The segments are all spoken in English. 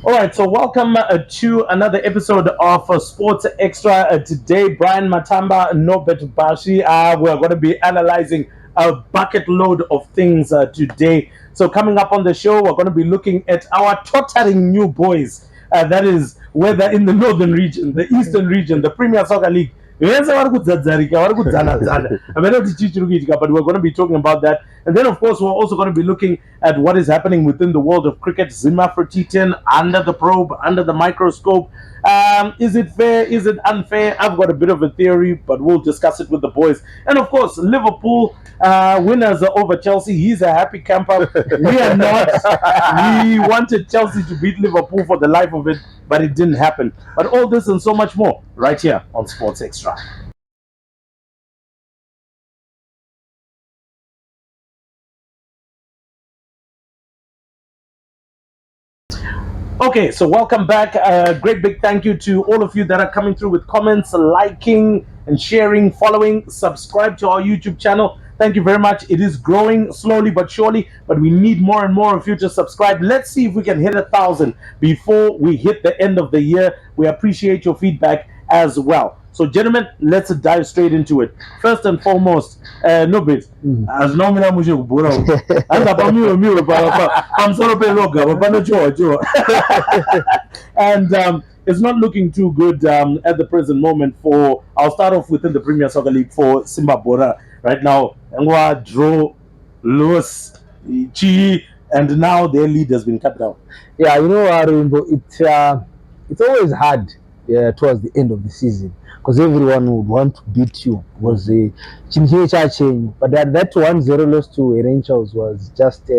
All right, so welcome to another episode of Sports Extra. Today, Brian Matamba and Nobert Bhasvi. We're going to be analyzing a bucket load of things today. So, coming up on the show, we're going to be looking at our tottering new boys. That is, whether in the northern region, the eastern region, the Premier Soccer League. But we're going to be talking about that. And then, of course, we're also going to be looking at what is happening within the world of cricket. Zima for T10, under the probe, under the microscope. Is it fair? Is it unfair? I've got a bit of a theory, but we'll discuss it with the boys. And of course, Liverpool winners over Chelsea. He's a happy camper. We are not. We wanted Chelsea to beat Liverpool for the life of it, but it didn't happen. But all this and so much more right here on Sports Extra. Okay, so welcome back. Great big thank you to all of you that are coming through with comments, liking and sharing, following, subscribe to our YouTube channel. Thank you very much. It is growing slowly but surely, but we need more and more of you to subscribe. Let's see if we can hit 1,000 before we hit the end of the year. We appreciate your feedback as well. So, gentlemen, let's dive straight into it. First and foremost, no bit. As long as I'm kubura, as about I'm sort of a logo, and it's not looking too good at the present moment for. I'll start off within the Premier Soccer League for Simba Bora right now. Angwa draw, lose, chi, and now their lead has been cut down. Yeah, Ruvimbo, it's always hard towards the end of the season because everyone would want to beat you. Was a change, but that 1-0 loss to Rangers was just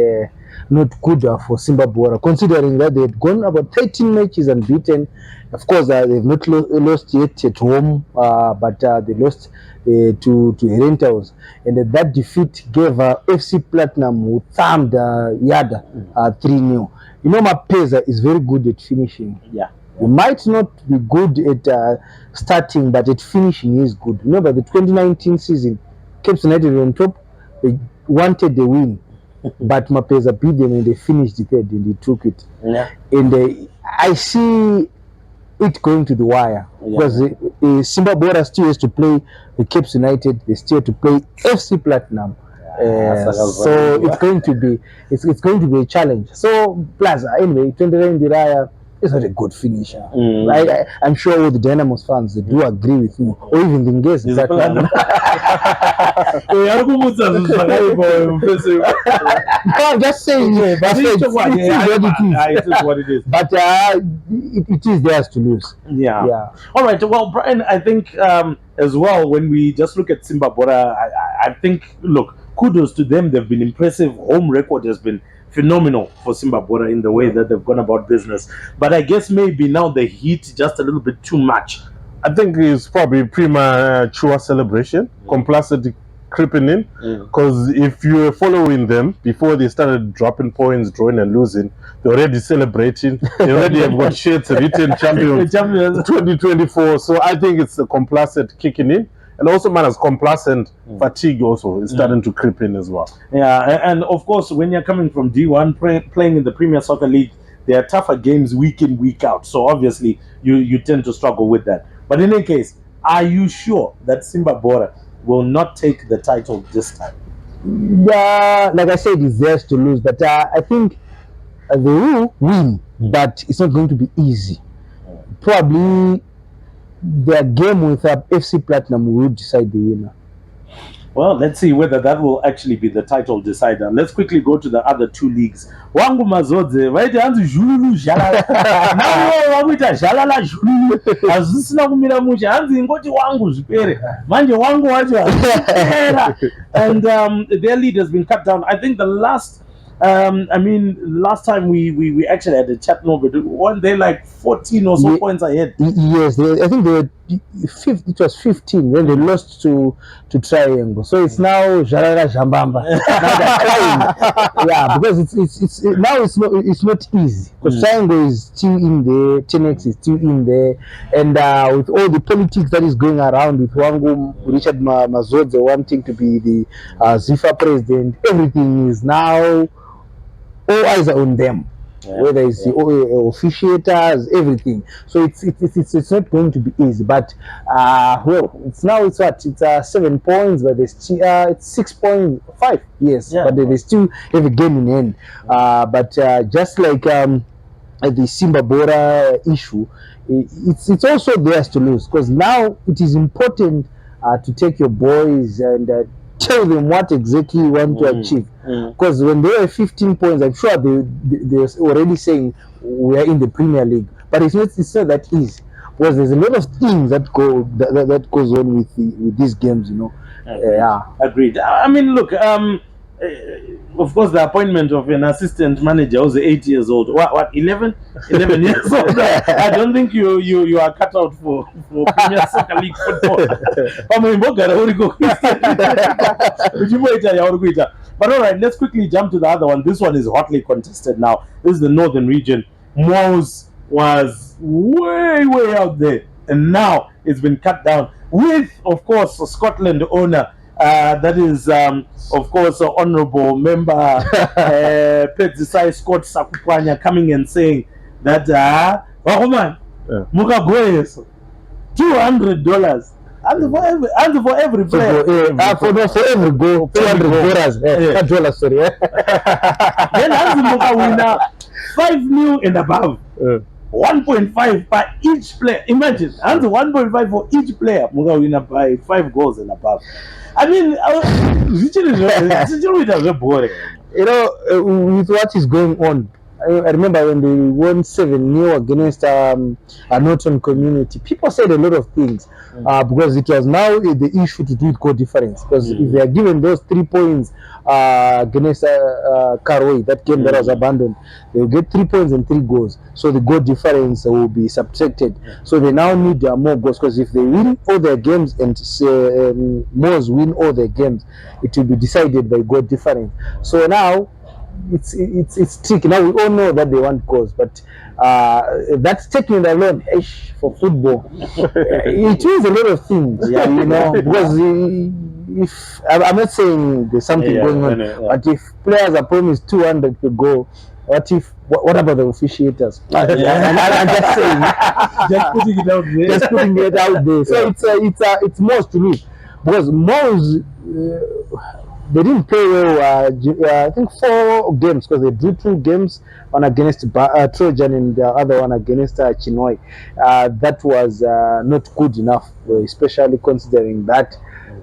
not good for Simba Bora, considering that they had gone about 13 matches unbeaten. Of course, they've not lost yet at home, but they lost to Rangers, and that defeat gave FC Platinum, who thumbed Yada 3-0. Mapeza is very good at finishing. Yeah. He might not be good at starting, but at finishing is good. Remember the 2019 season, Cape United on top, they wanted the win, but Mapeza beat them and they finished the third and they took it. Yeah. And I see it going to the wire because Simba Bora still has to play the Cape United, they still have to play FC Platinum. So it's going to be a challenge. So plus anyway, 29 Diraya is not a good finisher. I'm sure all the Dynamos fans they do agree with me, or even the Ngezi. I'm just saying, it is what it is. But it is theirs to lose. Yeah. All right. Well, Brian, I think as well when we just look at Simba Bora, I think look, kudos to them. They've been impressive. Home record has been phenomenal for Simba Bora in the way that they've gone about business. But I guess maybe now the heat just a little bit too much. I think it's probably premature celebration, complacent creeping in. Because if you were following them before they started dropping points, drawing and losing, they're already celebrating. They already have got shirts written champions 2024. So I think it's a complacent kicking in. And also, man, as complacent fatigue also is starting to creep in as well. Yeah, and of course, when you're coming from D1, playing in the Premier Soccer League, there are tougher games week in, week out. So obviously, you tend to struggle with that. But in any case, are you sure that Simba Bora will not take the title this time? Yeah, like I said, it's theirs to lose. But I think they will win, but it's not going to be easy. Probably their game with FC Platinum will decide the winner. Well, let's see whether that will actually be the title decider. Let's quickly go to the other two leagues. Wangu Mazodze, right? Hanzi Jululu Jalala. Nawo wakuita Jalala Jululu. Azisina kumira mushe. Hanzi ngoti wangu zvipere. Manje wangu wacho zvipera. And their lead has been cut down. I think the last last time we actually had a chat over, weren't they like 14 or so points ahead? Yes, I think they were it was 15 when they lost to Triangle. So it's now Jarara Jambamba. Yeah, because it's now it's not easy because Triangle is still in there, Tenex is still in there, and with all the politics that is going around with Wangu, Richard Mazodze wanting to be the ZIFA president, everything is now. All eyes are on them. whether it's the officiators, everything. So it's not going to be easy. But well, it's what it's 7 points, but it's 6.5. Yes, but they still have a game in hand. But just like the Simba Bora issue, it's also theirs to lose, because now it is important to take your boys and tell them what exactly you want to achieve. Because when they were 15 points, I'm sure they're already saying we are in the Premier League, but it's not that easy, because there's a lot of things that goes on with these games, Agreed. I mean, look, of course, the appointment of an assistant manager was 8 years old. What 11 years old? I don't think you are cut out for Premier Soccer League football. But all right, let's quickly jump to the other one. This one is hotly contested now. This is the northern region. Moz was way out there, and now it's been cut down with, of course, a Scotland owner. That is, of course, honorable member Pedzisai Scott Sakupanya coming and saying that, oh man, Muka Goyes, $200. And for every player. For every goal, $200. Sorry. Then Muka winner 5-0 and above. 1.5 per each player. Imagine, and 1.5 for each player. Muga winner by 5 goals and above. I mean, boring. With what is going on, I remember when they won 7-0 against Norton Community, people said a lot of things because it was now the issue to do with goal difference. Because if they are given those 3 points against Karoi, that game that was abandoned, they will get 3 points and 3 goals. So the goal difference will be subtracted. So they now need more goals, because if they win all their games and Moz win all their games, it will be decided by goal difference. So now it's tricky. Now we all know that they want goals, but that's taking it alone for football. It means a lot of things, because if I'm not saying there's something going on, but if players are promised 200 per goal, what about the officiators? I'm just saying, just putting it out there. So it's Moz to me, because Moz they didn't play well. I think 4 games, because they drew 2 games, one against Trojan and the other one against Chinoi. That was not good enough, especially considering that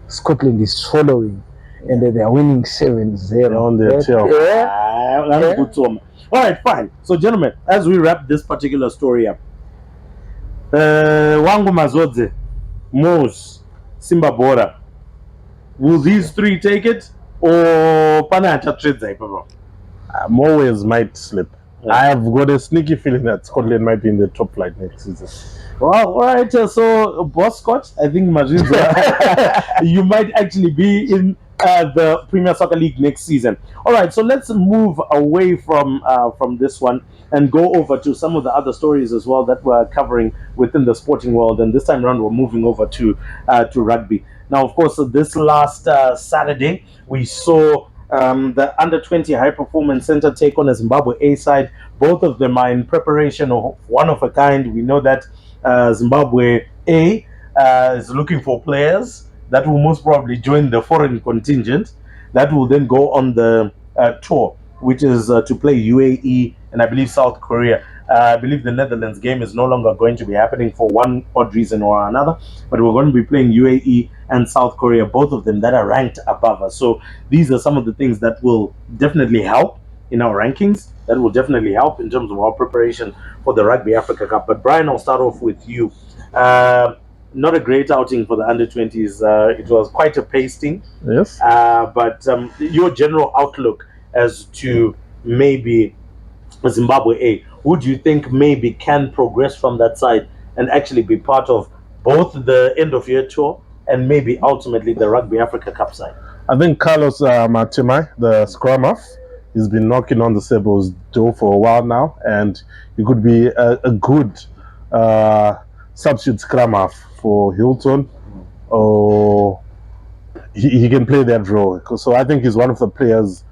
Scotland is following and they are winning 7-0 on their tail. All right, fine. So, gentlemen, as we wrap this particular story up, Wangu Mazodze, Moz, Simba Bora, will these 3 take it, or Panacha trades? Moz might slip. I have got a sneaky feeling that Scotland might be in the top flight next season. Well, all right. So, Boss Scott, I think you might actually be in the Premier Soccer League next season. All right. So let's move away from this one and go over to some of the other stories as well that we're covering within the sporting world. And this time around, we're moving over to rugby. Now, of course, this last Saturday, we saw the Under-20 High Performance Center take on a Zimbabwe A side. Both of them are in preparation of one of a kind. We know that Zimbabwe A is looking for players that will most probably join the foreign contingent that will then go on the tour, which is to play UAE and I believe South Korea. I believe the Netherlands game is no longer going to be happening for one odd reason or another, but we're going to be playing UAE and South Korea, both of them that are ranked above us. So these are some of the things that will definitely help in our rankings, that will definitely help in terms of our preparation for the Rugby Africa Cup. But Brian, I'll start off with you. Not a great outing for the under-20s. It was quite a pasting. Yes. But your general outlook as to maybe Zimbabwe A, who do you think maybe can progress from that side and actually be part of both the end of year tour and maybe ultimately the Rugby Africa Cup side? I think Carlos Matimai, the scrum half, he's been knocking on the Sebos door for a while now, and he could be a good substitute scrum half for Hilton, or he can play that role. So I think he's one of the players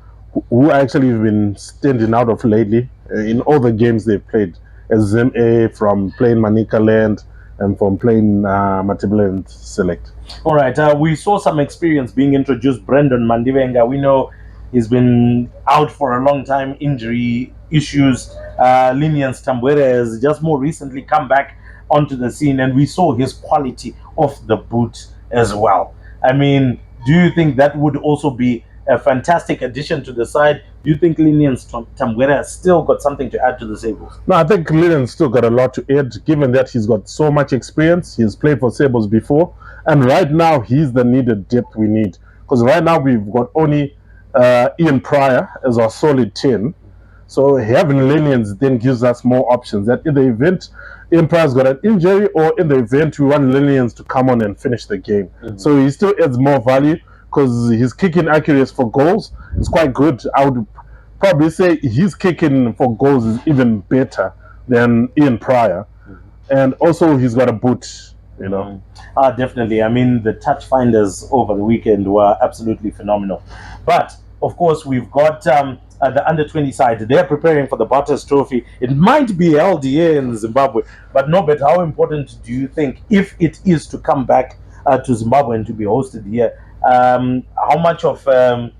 who actually have been standing out of lately in all the games they've played, as ZMA from playing Manika Land and from playing Matamba and Select. All right, we saw some experience being introduced. Brendan Mandivenga, we know he's been out for a long time, injury issues. Linian Tambwere has just more recently come back onto the scene, and we saw his quality off the boot as well. I mean, do you think that would also be a fantastic addition to the side? Do you think Linian Tambwere has still got something to add to the Sables? No, I think Lilian's still got a lot to add, given that he's got so much experience. He's played for Sables before, and right now he's the needed depth we need. Because right now we've got only Ian Pryor as our solid 10. So having Lilian's then gives us more options. That in the event Ian Pryor's got an injury, or in the event we want Lilian's to come on and finish the game. So he still adds more value, because his kicking accuracy for goals is quite good. I would probably say his kicking for goals is even better than Ian Pryor. And also he's got a boot, you know. Definitely. I mean, the touch finders over the weekend were absolutely phenomenal. But, of course, we've got the under-20 side. They're preparing for the Butters Trophy. It might be held here in Zimbabwe. But, Nobert, how important do you think, if it is to come back to Zimbabwe and to be hosted here, how much of, of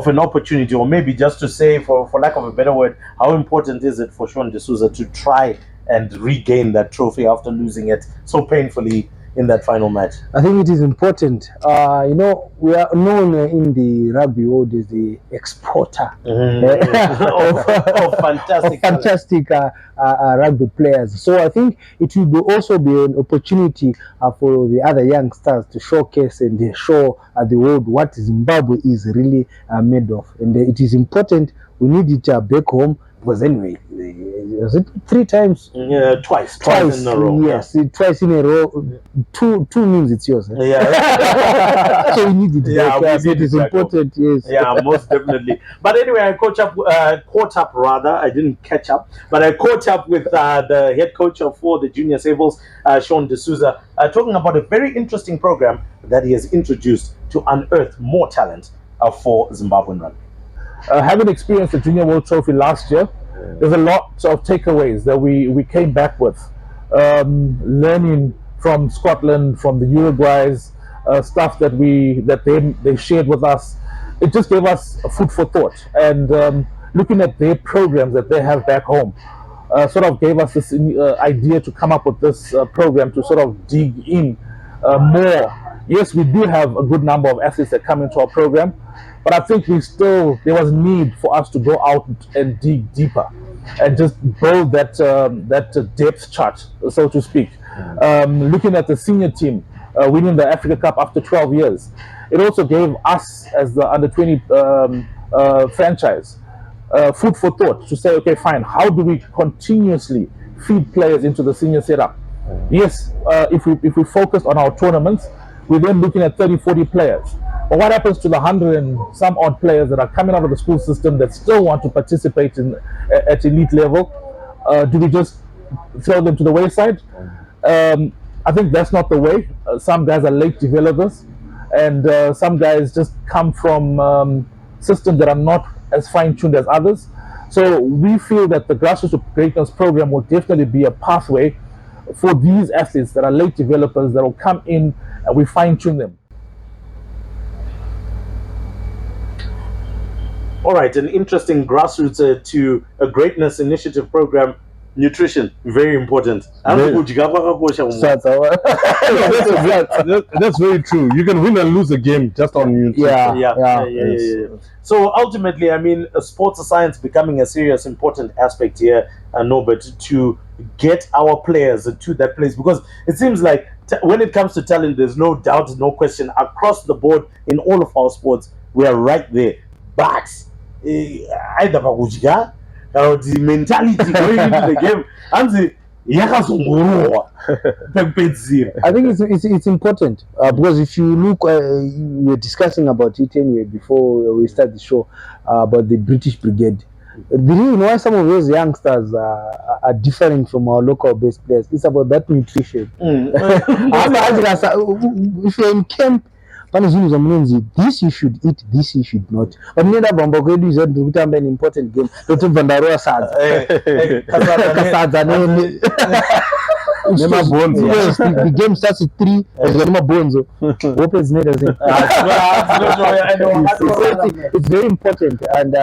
an opportunity, or maybe just to say, for lack of a better word, how important is it for Sean D'Souza to try and regain that trophy after losing it so painfully in that final match? I think it is important. We are known in the rugby world as the exporter of fantastic rugby players. So I think it will also be an opportunity for the other youngsters to showcase and show the world what Zimbabwe is really made of. And it is important. We need it back home, because anyway, was it 3 times? Yeah, twice in a row. Yes, twice in a row. Two means it's yours. Yeah. So we need it. Yeah, so it is important. Yes. Yeah, most definitely. But anyway, I caught up. I didn't catch up, but I caught up with the head coach for the Junior Sables, Sean D'Souza, talking about a very interesting program that he has introduced to unearth more talent for Zimbabwean rugby. Having experienced the Junior World Trophy last year, there's a lot of takeaways that we came back with. Learning from Scotland, from the Uruguays, stuff that they shared with us. It just gave us a food for thought. And looking at their programs that they have back home, sort of gave us this idea to come up with this program to sort of dig in more. Yes, we do have a good number of athletes that come into our program, but I think there was need for us to go out and dig deeper and just build that depth chart, so to speak. Looking at the senior team winning the Africa Cup after 12 years, it also gave us, as the under-20 franchise, food for thought to say, okay, fine, how do we continuously feed players into the senior setup? Yes, if we focus on our tournaments, we're then looking at 30-40 players. But what happens to the 100 and some odd players that are coming out of the school system that still want to participate at elite level? Do we just throw them to the wayside? I think that's not the way. Some guys are late developers, and some guys just come from systems that are not as fine-tuned as others. So we feel that the Grassroots Greatness program will definitely be a pathway for these athletes that are late developers that will come in and we fine-tune them. All right, an interesting grassroots to a greatness initiative program. Nutrition, very important. That's very true. You can win and lose a game just on nutrition. Yeah. So ultimately, I mean, sports science becoming a serious, important aspect here, Nobert, to get our players to that place, because it seems like when it comes to talent, there's no doubt, no question, across the board in all of our sports, we are right there. But either the mentality going into the game, and I think it's important because if you look, we were discussing about it anyway before we start the show about the British Brigade. The reason why some of those youngsters are different from our local based players is about that nutrition. If you're in camp, pane zvinhu zvamunonzi this you should eat, this you should not, but munoenda bamba kwedu izvo ndiri kutamba an important game ndotobva ndarova sadza kasadza nemabhonzo. Yes, the game starts at 3 nemabhonzo hope dzinoita sei. It's very important, and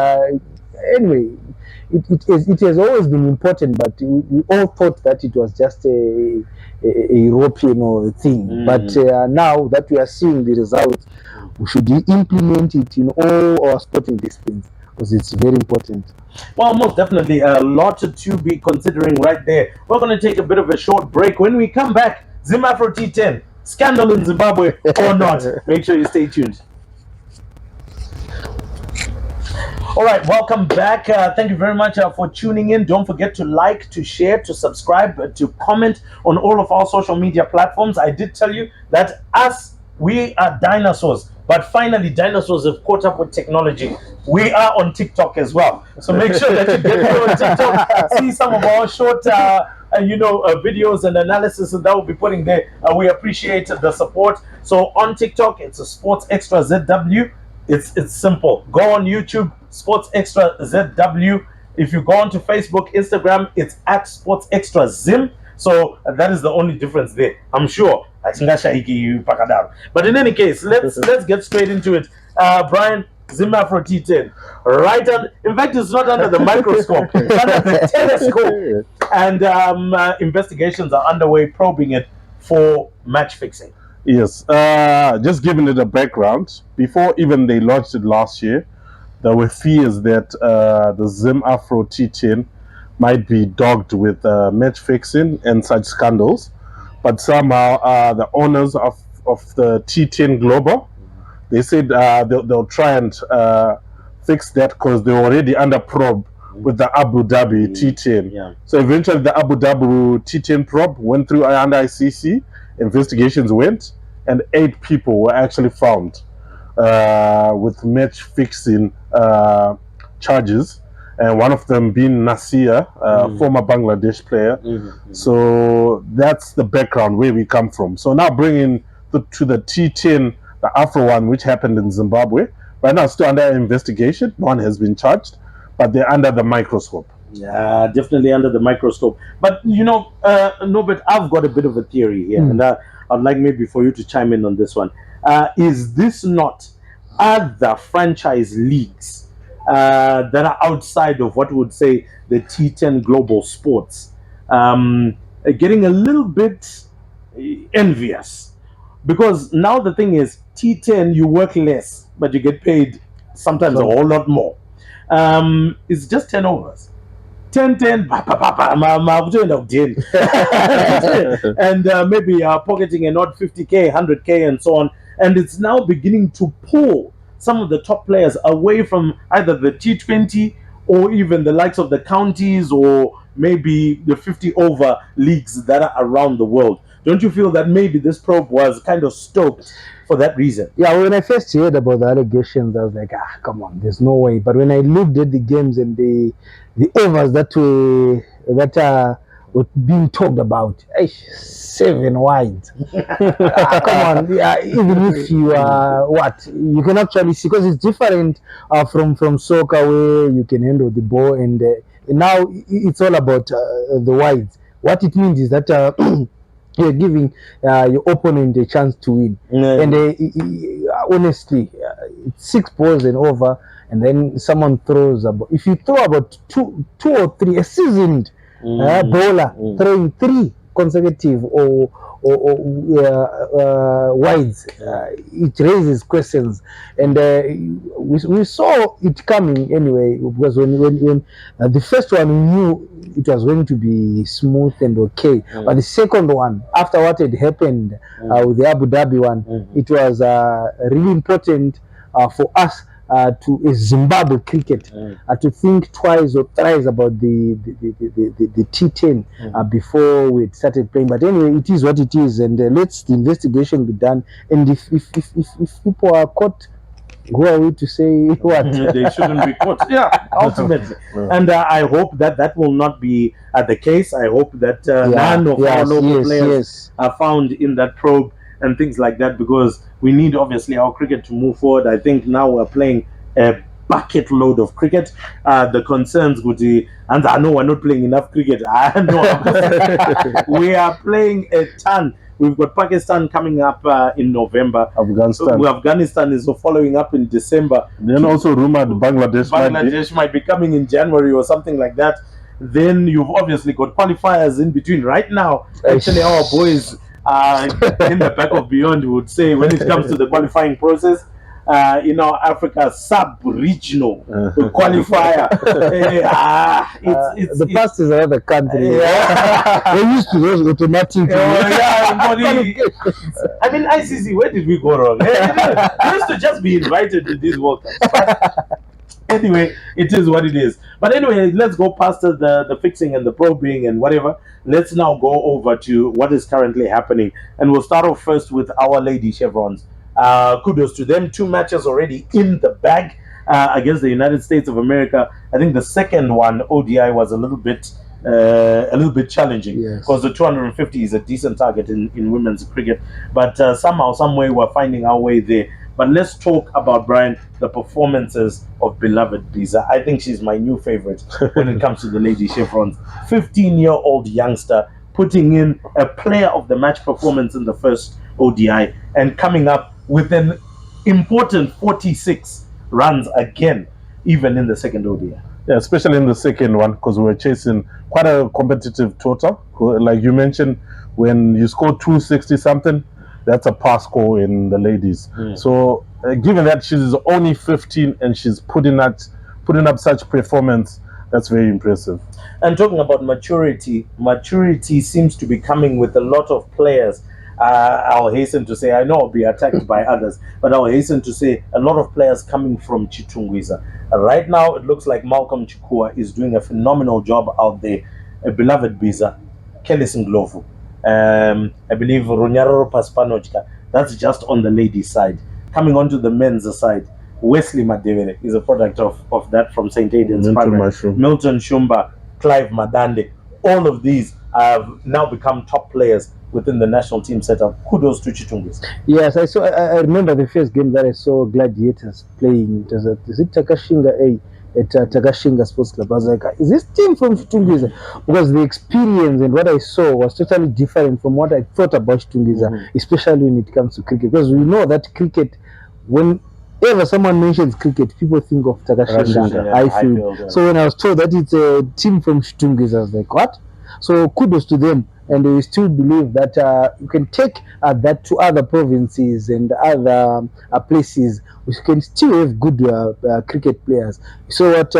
anyway, it has always been important, but we all thought that it was just a European thing. But now that we are seeing the results, we should implement it in all our sporting disciplines because it's very important. Well, most definitely a lot to be considering right there. We're going to take a bit of a short break. When we come back, Zim Afro T10, scandal in Zimbabwe or not? Make sure you stay tuned. All right, welcome back. Thank you very much for tuning in. Don't forget to like, to share, to subscribe, to comment on all of our social media platforms. I did tell you that we are dinosaurs, but finally dinosaurs have caught up with technology. We are on TikTok as well. So make sure that you get here on TikTok, see some of our short videos and analysis that we'll be putting there. We appreciate the support. So on TikTok, it's a Sports Extra ZW. It's simple. Go on YouTube, Sports Extra ZW. If you go onto Facebook, Instagram, it's at Sports Extra Zim. So that is the only difference there. I'm sure. But in any case, let's get straight into it. Brian, Zim Afro T10. Right on. In fact, it's not under the microscope. It's under the telescope. And investigations are underway probing it for match fixing. Yes, just giving it a background, before even they launched it last year, there were fears that the Zim Afro T10 might be dogged with match fixing and such scandals, but somehow the owners of the T10 Global, they said they'll try and fix that because they were already under probe with the Abu Dhabi T10. Yeah. So eventually the Abu Dhabi T10 probe went through under ICC. Investigations went, and 8 people were actually found with match fixing charges, and one of them being Nasir, former Bangladesh player. So that's the background where we come from. So now bringing to the T10, the Afro one, which happened in Zimbabwe, right now still under investigation. No one has been charged, but they're under the microscope. Yeah, definitely under the microscope. But Nobert, I've got a bit of a theory here, and I'd like maybe for you to chime in on this one. Is this not other franchise leagues that are outside of what we would say the T10 Global Sports getting a little bit envious? Because now the thing is, T10, you work less, but you get paid sometimes a whole lot more. It's just turnovers. 10, and maybe pocketing an odd 50k, 100k, and so on. And it's now beginning to pull some of the top players away from either the T20 or even the likes of the counties or maybe the 50 over leagues that are around the world. Don't you feel that maybe this probe was kind of stoked for that reason? Yeah, when I first heard about the allegations, I was like, come on, there's no way. But when I looked at the games and the overs that were being talked about, 7 wide. Come on, even if you are you can actually see, because it's different from soccer where you can handle the ball, and now it's all about the wides. What it means is that you're giving your opponent a chance to win. And honestly, it's 6 balls and over, and then someone throws about. If you throw about two or three, a seasoned bowler throwing 3 consecutive or wides, it raises questions, and we saw it coming anyway, because when the first one, we knew it was going to be smooth and okay, but the second one, after what had happened with the Abu Dhabi one, it was really important for us to Zimbabwe cricket to think twice or thrice about the T10 before we started playing. But anyway, it is what it is, and let's the investigation be done. And if people are caught, who are we to say what? They shouldn't be caught. Yeah, ultimately. And I hope that will not be the case. I hope that none of our local players are found in that probe. and things like that, because we need obviously our cricket to move forward. I think now we're playing a bucket load of cricket. The concerns would be, and I know we're not playing enough cricket. I know we are playing a ton. We've got Pakistan coming up in November. Afghanistan is following up in December. Then also rumored Bangladesh might be coming in January or something like that. Then you've obviously got qualifiers in between. Right now, actually, our boys in the back of beyond would say, when it comes to the qualifying process, Africa sub-regional qualifier. The past is another country. We're used to those automatic. I mean, ICC, where did we go wrong? We used to just be invited to these World Cups. Anyway, it is what it is. But anyway, let's go past the fixing and the probing and whatever. Let's now go over to what is currently happening. And we'll start off first with our lady chevrons. Kudos to them. 2 matches already in the bag against the United States of America. I think the second one, ODI, was a little bit challenging, because the 250 is a decent target in women's cricket. But somehow, some way, we're finding our way there. But let's talk about, Brian, the performances of beloved Biza. I think she's my new favorite when it comes to the lady chevrons. 15-year-old youngster putting in a player of the match performance in the first ODI and coming up with an important 46 runs again, even in the second ODI. Yeah, especially in the second one, because we were chasing quite a competitive total. Like you mentioned, when you score 260 something, that's a pass score in the ladies. So given that she's only 15 and she's putting up such performance, that's very impressive. And talking about maturity seems to be coming with a lot of players. I'll hasten to say, I know I'll be attacked by others, but I'll hasten to say a lot of players coming from Chitungwiza. Right now, it looks like Malcolm Chikua is doing a phenomenal job out there. A beloved Biza, Kelly Singlovu, I believe Runyaro Paspanojka. That's just on the ladies' side. Coming on to the men's side, Wesley Madevere is a product of that from St. Aidan's Primary. Milton Shumba, Clive Madande, all of these have now become top players within the national team setup. Kudos to Chitungwiza. Yes, I remember the first game that I saw Gladiators playing. Is it Takashinga A at Takashinga Sports Club? I was like, is this team from Chitungwiza? Because the experience and what I saw was totally different from what I thought about Chitungwiza, especially when it comes to cricket. Because we know that cricket, whenever someone mentions cricket, people think of Takashinga, Highfield. So when I was told that it's a team from Chitungwiza, I was like, what? So kudos to them. And we still believe that you can take that to other provinces and other places. We can still have good cricket players. So what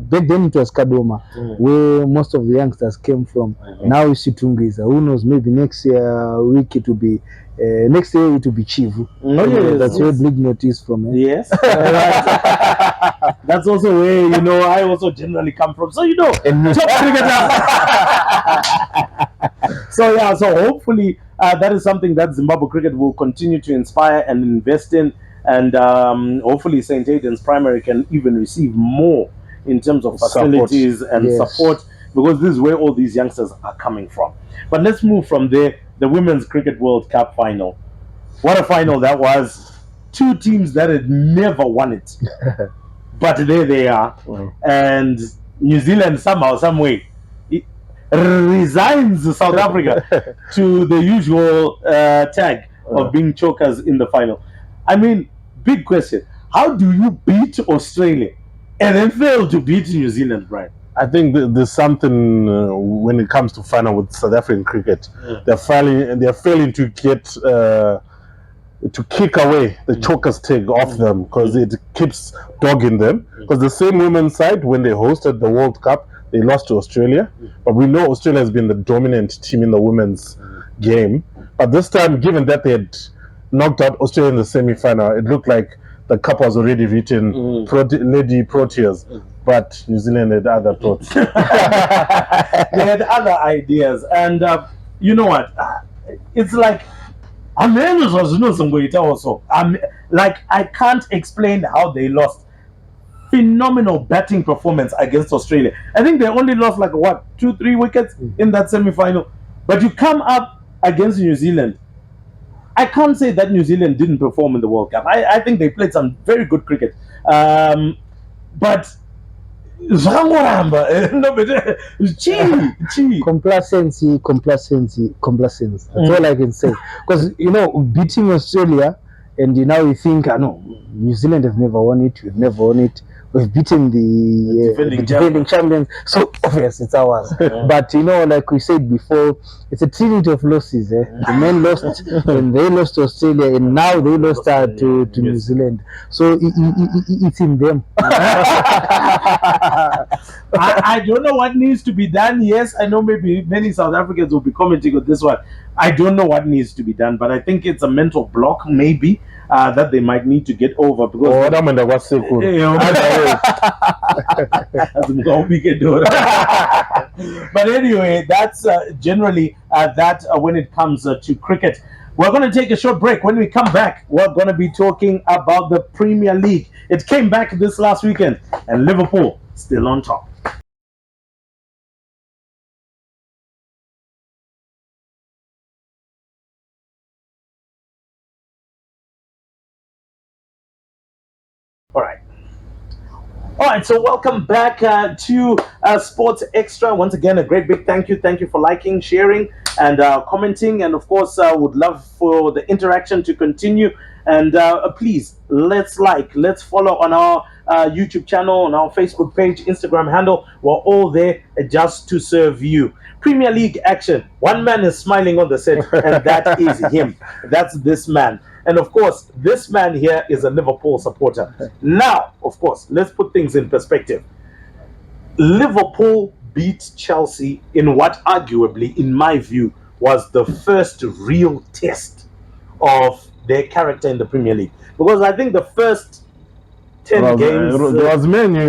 back then it was Kadoma, where most of the youngsters came from. Now it's Chitungwiza. Who knows? Maybe next week it will be. Next year it will be Chivu. That's where Big Notice from. Yes. That's also where I also generally come from. So top cricketers. So hopefully that is something that Zimbabwe cricket will continue to inspire and invest in, and hopefully St. Aidan's Primary can even receive more in terms of facilities and support, because this is where all these youngsters are coming from. But let's move from there. The Women's Cricket World Cup final. What a final that was. 2 teams that had never won it. But there they are. And New Zealand somehow, some way, resigns South Africa to the usual tag of being chokers in the final. I mean, big question. How do you beat Australia and then fail to beat New Zealand, Brian? I think there's something when it comes to final with South African cricket. They're failing to get to kick away the chokers tag off them, because it keeps dogging them. Because the same women's side, when they hosted the World Cup, they lost to Australia. But we know Australia has been the dominant team in the women's game. But this time, given that they had knocked out Australia in the semi-final, it looked like the cup was already written, Lady Proteas. But New Zealand had other thoughts. They had other ideas. And you know what? It's like, I can't explain how they lost. Phenomenal batting performance against Australia. I think they only lost 2-3 wickets in that semi-final. But you come up against New Zealand, I can't say that New Zealand didn't perform in the World Cup. I think they played some very good cricket. But zvakangoramba no, but chi. Complacency. That's all I can say. Because beating Australia, and now you think, no, New Zealand has never won it. We've never won it. We've beaten the defending champions, so obvious it's ours. But like we said before, it's a trinity of losses. The men lost, and they lost to Australia, and now they lost to New Zealand. So it's in them. I don't know what needs to be done. Yes, I know maybe many South Africans will be commenting on this one. I don't know what needs to be done, but I think it's a mental block, maybe, that they might need to get over. Because but anyway, that's generally that when it comes to cricket. We're going to take a short break. When we come back, we're going to be talking about the Premier League. It came back this last weekend, and Liverpool still on top. All right, so welcome back to Sports Extra. Once again, a great big thank you. Thank you for liking, sharing, and commenting. And of course, would love for the interaction to continue. And please, let's follow on our YouTube channel, on our Facebook page, Instagram handle. We're all there just to serve you. Premier League action. One man is smiling on the set, and that is him. That's this man. And of course, this man here is a Liverpool supporter. Now, of course, let's put things in perspective. Liverpool beat Chelsea in what arguably, in my view, was the first real test of their character in the Premier League. Because I think the first 10 games... There was many.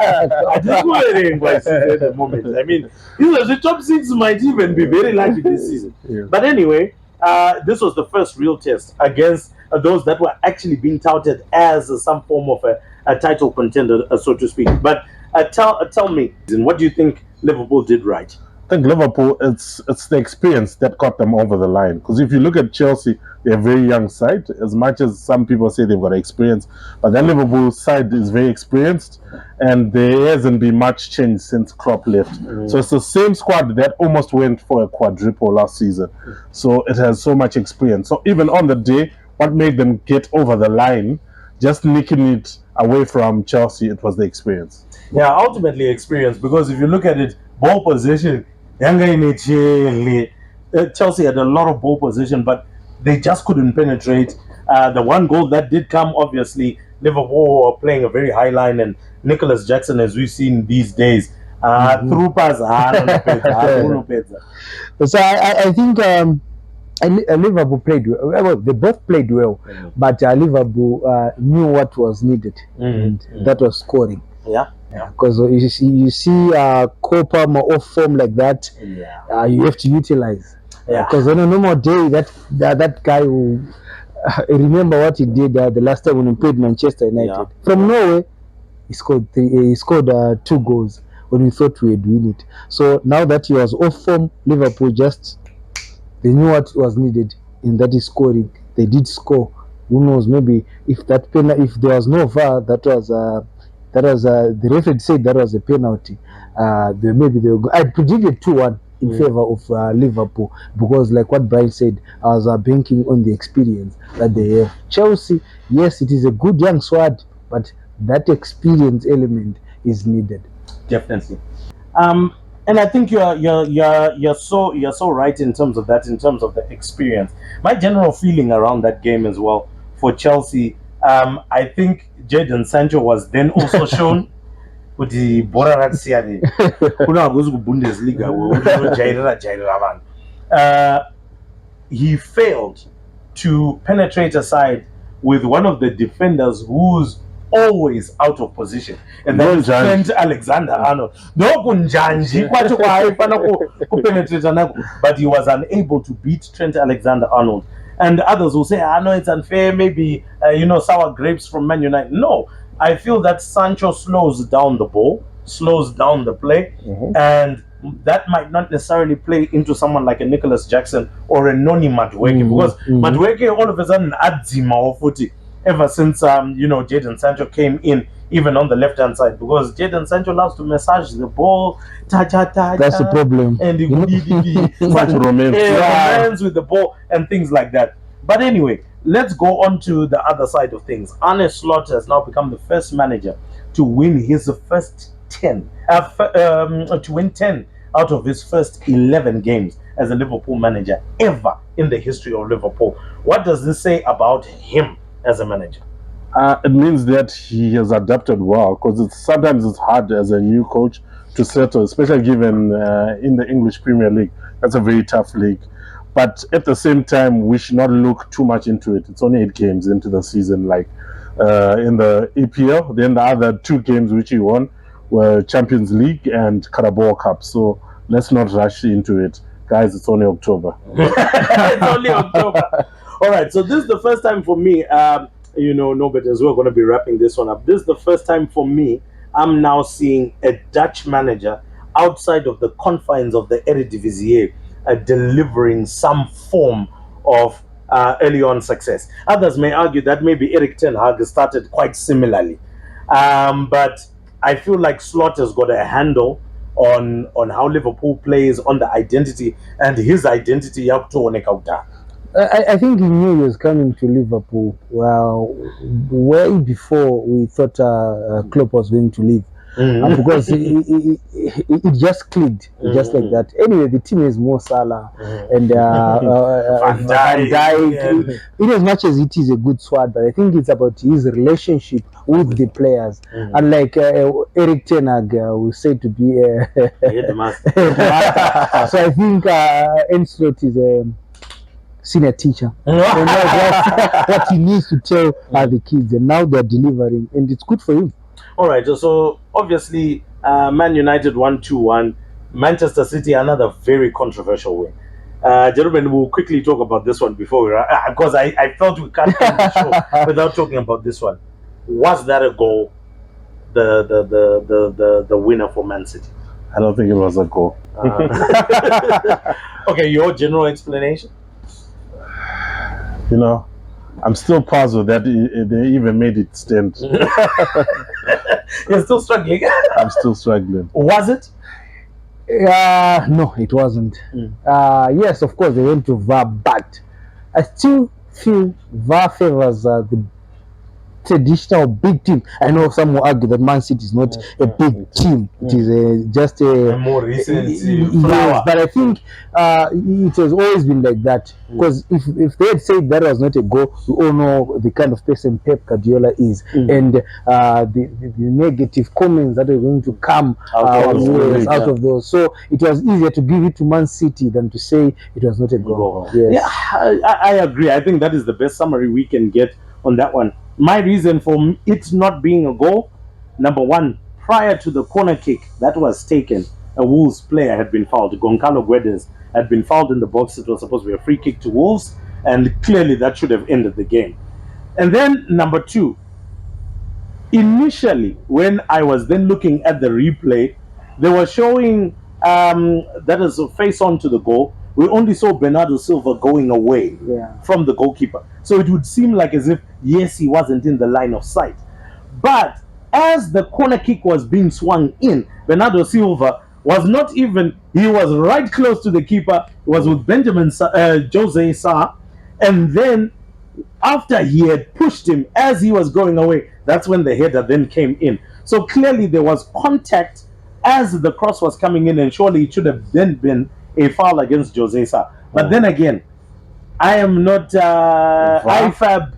I just want to invite at the moment. I mean, the top 6 might even be very likely this season. Yeah. But anyway... this was the first real test against those that were actually being touted as some form of a title contender, so to speak. But tell me, what do you think Liverpool did right? I think Liverpool, it's the experience that got them over the line. Because if you look at Chelsea, they're a very young side. As much as some people say they've got experience, but then Liverpool's side is very experienced, and there hasn't been much change since Klopp left. So it's the same squad that almost went for a quadruple last season. So it has so much experience. So even on the day, what made them get over the line, just nicking it away from Chelsea, it was the experience. Yeah, ultimately experience, because if you look at it, ball position, Chelsea had a lot of ball position, but they just couldn't penetrate. The one goal that did come, obviously, Liverpool were playing a very high line, and Nicholas Jackson, as we've seen these days, through pass. So I think Liverpool played well. They both played well, but Liverpool knew what was needed, and that was scoring. Yeah. Because you see Copa off form like that, you have to utilize. Because on a normal day, that guy will remember what he did the last time when he played Manchester United. From Norway, he scored 2 goals when we thought we would win it. So now that he was off form, Liverpool they knew what was needed, and that is scoring. They did score. Who knows? Maybe if there was no VAR, that was the referee said that was a penalty. I predicted 2-1 in favor of Liverpool, because like what Brian said, I was banking on the experience that they have. Chelsea, yes, it is a good young squad, but that experience element is needed. Definitely. And I think you're so right in terms of that, in terms of the experience. My general feeling around that game as well for Chelsea, I think Jadon Sancho was then also shown with the Bundesliga. He failed to penetrate aside with one of the defenders who's always out of position, and that is Trent Alexander-Arnold. But he was unable to beat Trent Alexander-Arnold. And others will say, I know it's unfair, maybe, sour grapes from Man United. No, I feel that Sancho slows down the ball, slows down the play, and that might not necessarily play into someone like a Nicholas Jackson or a Noni Madueke, because Madueke all of a sudden adzima ofuti ever since Jadon Sancho came in, even on the left hand side, because Jadon Sancho loves to massage the ball, That's the problem. and he Such romance. romance with the ball and things like that. But anyway, let's go on to the other side of things. Arne Slot has now become the first manager to win his first 10, to win 10 out of his first 11 games as a Liverpool manager ever in the history of Liverpool. What does this say about him as a manager? It means that he has adapted well, because sometimes it's hard as a new coach to settle, especially given in the English Premier League. That's a very tough league. But at the same time, we should not look too much into it. It's only 8 games into the season, like in the EPL. Then the other 2 games which he won were Champions League and Carabao Cup. So let's not rush into it. Guys, it's only October. It's only October. All right, so this is the first time for me, Nobert, as we're going to be wrapping this one up. This is the first time for me I'm now seeing a Dutch manager outside of the confines of the Eredivisie delivering some form of early on success. Others may argue that maybe Erik ten Hag started quite similarly. But I feel like Slot has got a handle on how Liverpool plays, on the identity, and his identity. I think he knew he was coming to Liverpool way before we thought Klopp was going to leave. Because it just clicked, just like that. Anyway, the team is Mo Salah and Van Dijk. In as much as it is a good squad, but I think it's about his relationship with the players. Unlike Erik ten Hag, who said to be a headmaster. So I think Slot is a senior teacher. And that's what he needs to tell the kids, and now they're delivering, and it's good for him. All right, so obviously Man United 1-2-1, Manchester City another very controversial win. Gentlemen, we'll quickly talk about this one before we because I felt we can't end the show without talking about this one. Was that a goal? The winner for Man City? I don't think it was a goal. Okay, your general explanation? I'm still puzzled that they even made it stand. You're still struggling? I'm still struggling. Was it? No, it wasn't. Yes, of course, they went to VAR, but I still feel VAR favors the traditional big team. I know some will argue that Man City is not a big team. It is just a more recent yes, but I think it has always been like that. Because if they had said that was not a goal, we all know the kind of person Pep Guardiola is, and the negative comments that are going to come out of those. So it was easier to give it to Man City than to say it was not a goal. Yes. Yeah, I agree. I think that is the best summary we can get on that one. My reason for it not being a goal, number one, prior to the corner kick that was taken, a Wolves player had been fouled. Goncalo Guedes had been fouled in the box. It was supposed to be a free kick to Wolves, and clearly that should have ended the game. And then number two, initially when I was then looking at the replay, they were showing that is a face on to the goal. We only saw Bernardo Silva going away from the goalkeeper. So it would seem like as if, yes, he wasn't in the line of sight. But as the corner kick was being swung in, Bernardo Silva was not even, he was right close to the keeper. He was with Jose Sa. And then after he had pushed him as he was going away, that's when the header then came in. So clearly there was contact as the cross was coming in, and surely it should have then been a foul against Jose Sa. But then again, I am not IFAB,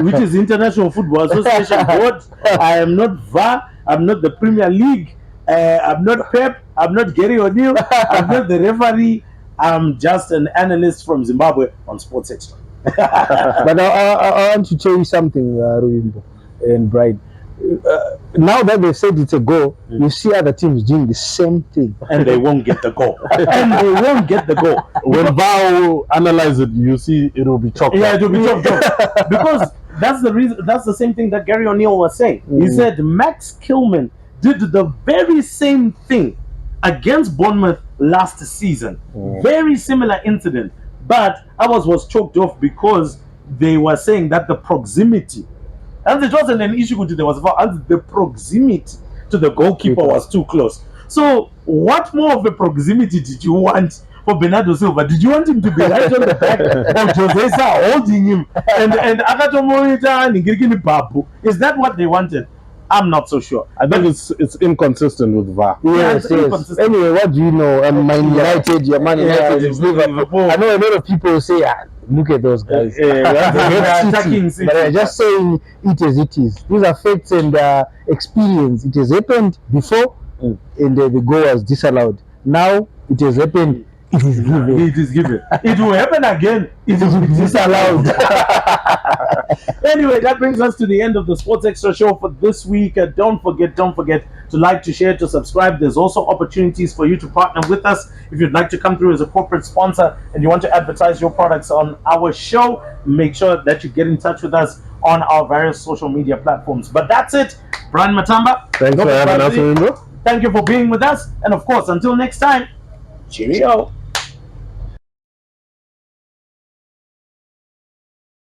which is International Football Association Board. I am not VAR. I'm not the Premier League. I'm not Pep. I'm not Gary O'Neill. I'm not the referee. I'm just an analyst from Zimbabwe on Sports Xtra. But I want to tell you something, Ruvimbo and Brian. Now that they've said it's a goal, you see other teams doing the same thing, and they won't get the goal. And they won't get the goal. When VAR analyze it, you see it will be chalked. Yeah, it will be chalked. Because that's the reason. That's the same thing that Gary O'Neill was saying. He said Max Kilman did the very same thing against Bournemouth last season. Very similar incident, but ours was chalked off because they were saying that the proximity, and it wasn't an issue with there was the proximity to the goalkeeper was too close. So what more of a proximity did you want for Bernardo Silva? Did you want him to be right on the back of Jose Sa holding him and Akatomoita and Ngirikini Babu? Is that what they wanted? I'm not so sure. I think it's inconsistent with VAR. Yes, yes. Anyway, what do you know? Man United, your Man United is Liverpool. I know a lot of people say, look at those guys. They're attacking City. But I'm just saying it as it is. These are facts and experience. It has happened before, and the goal was disallowed. Now it has happened. It is given. It is given. It will happen again. It will be disallowed. Anyway, that brings us to the end of the Sports Extra show for this week. Don't forget to like, to share, to subscribe. There's also opportunities for you to partner with us. If you'd like to come through as a corporate sponsor and you want to advertise your products on our show, make sure that you get in touch with us on our various social media platforms. But that's it. Brian Matamba, Thanks for having us, Ruvimbo. thank you for being with us. And of course, until next time, cheerio.